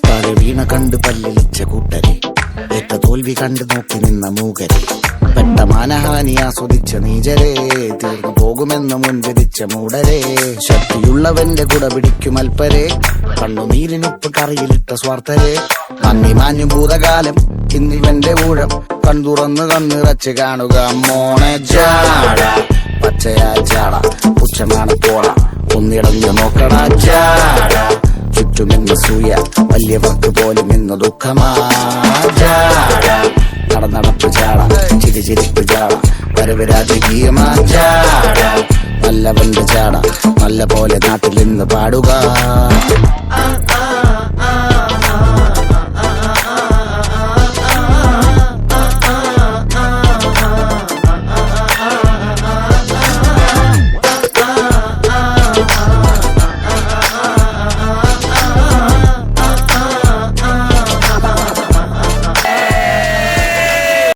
താഴെ വീണ കണ്ട് പല്ലിളിച്ച കൂട്ടരെ, ഏറ്റ തോൽവി കണ്ട് നോക്കി നിന്ന മൂകരെ, പെട്ട മാനഹാനി ആസ്വദിച്ച നീചരെ, തീർന്നു പോകുമെന്ന് മുൻവിധിച്ച മൂടരെ, ശക്തിയുള്ളവന്റെ കുട പിടിക്കും അൽപ്പരെ, കണ്ണുനീരിനുപ്പ് കറിയിലിട്ട സ്വാർത്ഥരെ, നന്ദി മാഞ്ഞു ഭൂതകാലം ഇന്നിവന്റെ ഊഴം, കൺതുറന്ന് കണ്ണിറച്ച് കാണുക മോണെ ജാട, പച്ചയാ ചാട പുച്ഛമാണ് പോള, ഒന്നിടഞ്ഞു നോക്കണ ജാട, ചുറ്റുമെന്ന് സൂയ വലിയവർക്ക് പോലും ഇന്ന് ദുഃഖമാ ജാട, നടപ്പ് ചാട ചിരിച്ചിരിപ്പ് ചാട, വരവ് രാജകീയമാ ചാട, നല്ലവന്റെ ചാട നല്ല പോലെ നാട്ടിൽ നിന്ന് പാടുക.